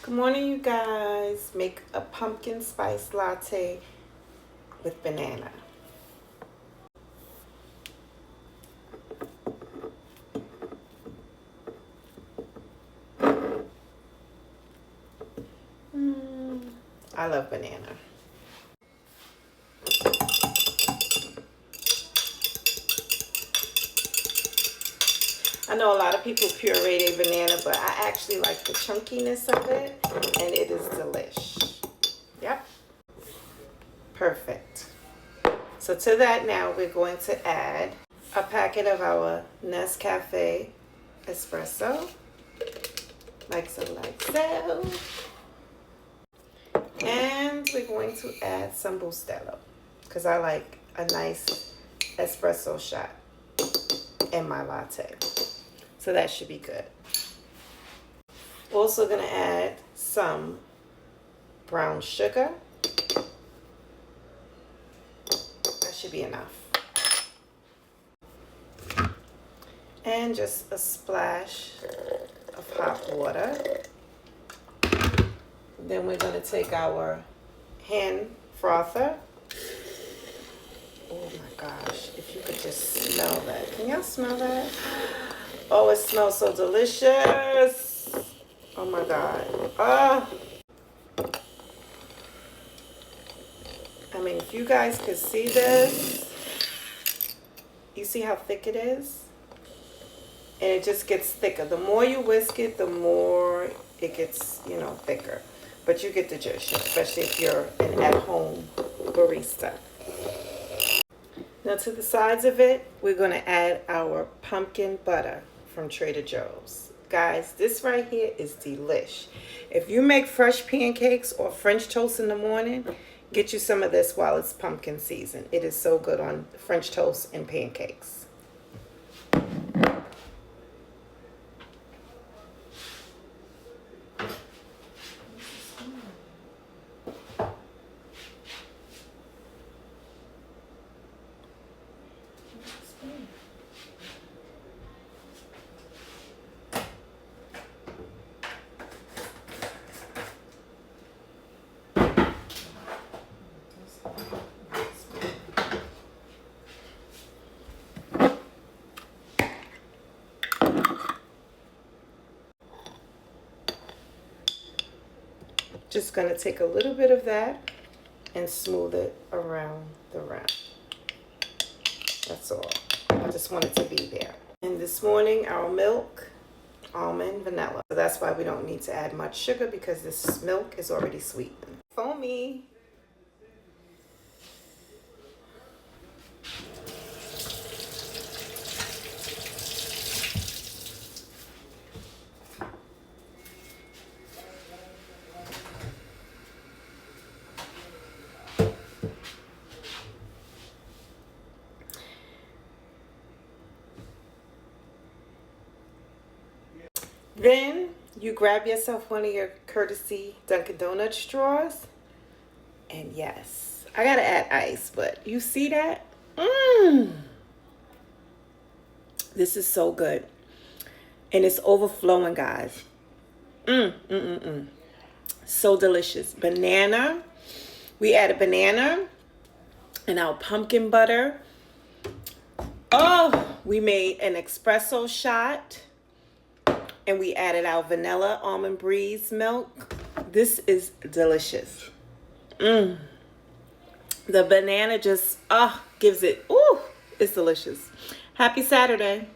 Good morning, you guys. Make a pumpkin spice latte with banana. I love banana. I know a lot of people puree their banana, but I actually like the chunkiness of it, and it is delish. Yep. Perfect. So to that now, we're going to add a packet of our Nescafe espresso, like so, And we're going to add some Bustelo, because I like a nice espresso shot in my latte. So that should be good. Also going to add some brown sugar. That should be enough. And just a splash of hot water. Then we're going to take our hand frother. Oh my gosh, if you could just smell that. Can y'all smell that? Oh, it smells so delicious. Oh my God. I mean, if you guys could see this, you see how thick it is? And it just gets thicker. The more you whisk it, the more it gets, thicker. But you get the gist, especially if you're an at-home barista. Now to the sides of it, we're going to add our pumpkin butter from Trader Joe's. Guys, this right here is delish. If you make fresh pancakes or French toast in the morning, get you some of this while it's pumpkin season. It is so good on French toast and pancakes. Just going to take a little bit of that and smooth it around the rim. That's all. I just want it to be there. And this morning, our milk, almond, vanilla. So that's why we don't need to add much sugar, because this milk is already sweetened. Foamy. Then you grab yourself one of your courtesy Dunkin' Donuts straws. And yes, I gotta add ice, but you see that? This is so good. And it's overflowing, guys. So delicious. Banana. We added banana and our pumpkin butter. Oh, we made an espresso shot. And we added our vanilla almond breeze milk. This is delicious. The banana just gives it, it's delicious. Happy Saturday.